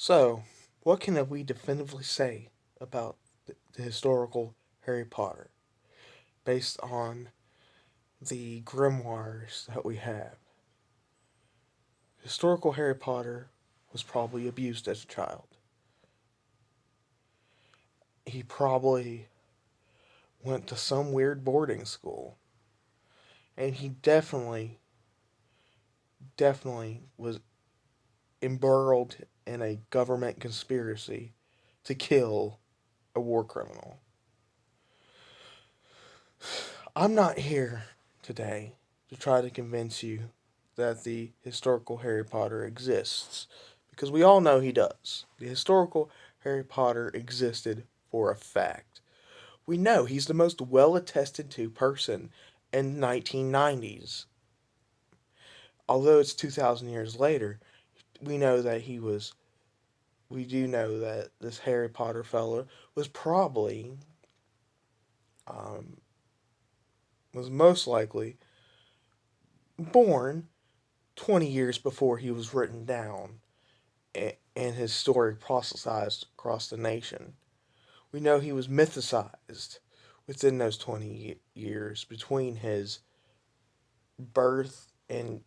So, what can we definitively say about the historical Harry Potter based on the grimoires that we have? Historical Harry Potter was probably abused as a child. He probably went to some weird boarding school. And he definitely was embroiled in a government conspiracy to kill a war criminal. I'm not here today to try to convince you that the historical Harry Potter exists, because we all know he does. The historical Harry Potter existed for a fact. We know he's the most well attested to person in the 1990s. Although it's 2,000 years later, we know that he was. We do know that this Harry Potter fellow was probably, um, was most likely born 20 years before he was written down and his story proselytized across the nation. We know he was mythicized within those 20 years between his birth and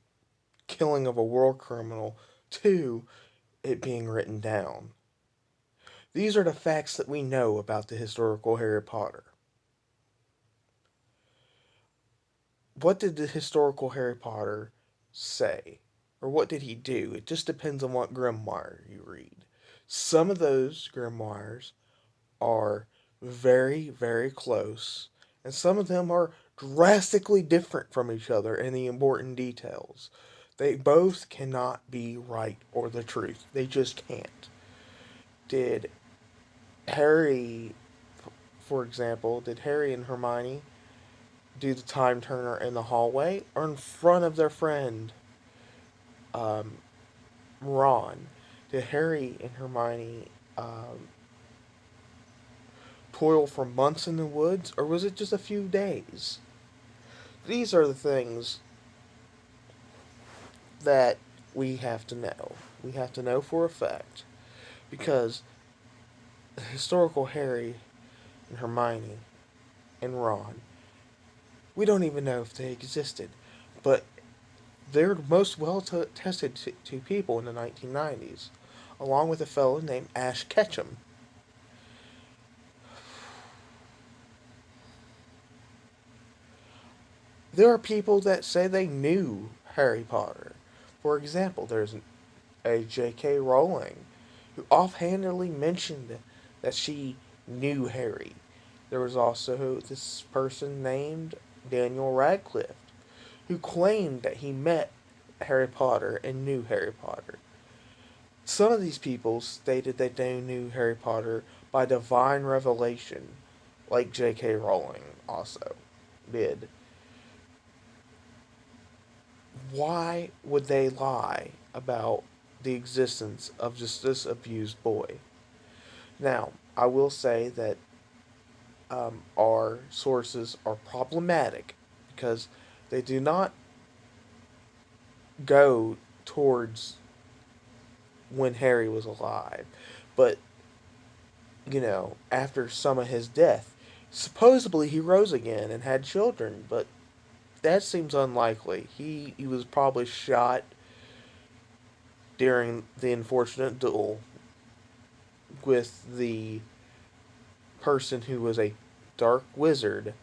killing of a war criminal to it being written down. These are the facts that we know about the historical Harry Potter. What did the historical Harry Potter say? Or what did he do? It just depends on what grimoire you read. Some of those grimoires are very, very close, and some of them are drastically different from each other in the important details. They both cannot be right or the truth. They just can't. Did Harry, for example, did Harry and Hermione do the time turner in the hallway or in front of their friend um, Ron? Did Harry and Hermione toil for months in the woods, or was it just a few days? These are the things that we have to know. We have to know for a fact because historical Harry and Hermione and Ron, we don't even know if they existed, but they're the most well tested to people in the 1990s, along with a fellow named Ash Ketchum. There are people that say they knew Harry Potter. For example, there's a J.K. Rowling who offhandedly mentioned that she knew Harry. There was also this person named Daniel Radcliffe who claimed that he met Harry Potter and knew Harry Potter. Some of these people stated that they knew Harry Potter by divine revelation, like J.K. Rowling also did. Why would they lie about the existence of just this abused boy? Now, I will say that our sources are problematic because they do not go towards when Harry was alive, but after some of his death, supposedly he rose again and had children, but that seems unlikely. He was probably shot during the unfortunate duel with the person who was a dark wizard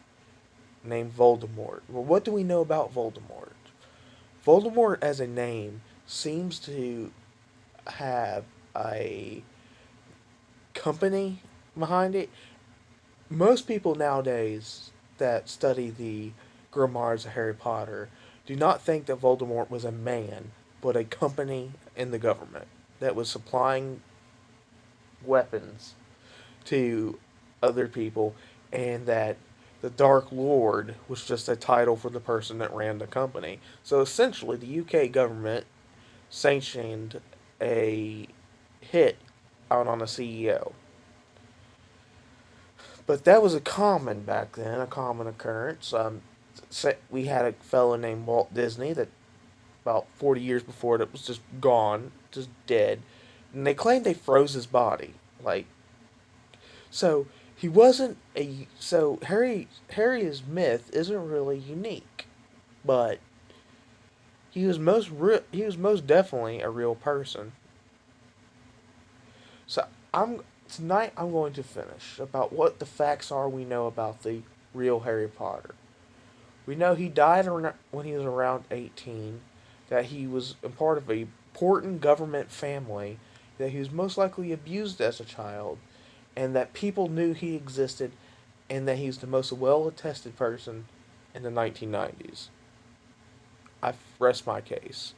named Voldemort. Well, what do we know about Voldemort? Voldemort as a name seems to have a company behind it. Most people nowadays that study the grimoires of Harry Potter do not think that Voldemort was a man, but a company in the government that was supplying weapons to other people, and that the Dark Lord was just a title for the person that ran the company. So essentially, the UK government sanctioned a hit out on a CEO. But that was a common back then, a common occurrence. We had a fellow named Walt Disney that about 40 years before that was just gone, just dead. And they claim they froze his body. Like, so he wasn't a. So Harry's myth isn't really unique, but he was most definitely a real person. So I'm going to finish about what the facts are we know about the real Harry Potter. We know he died when he was around 18, that he was a part of a important government family, that he was most likely abused as a child, and that people knew he existed, and that he's the most well attested person in the 1990s. I rest my case.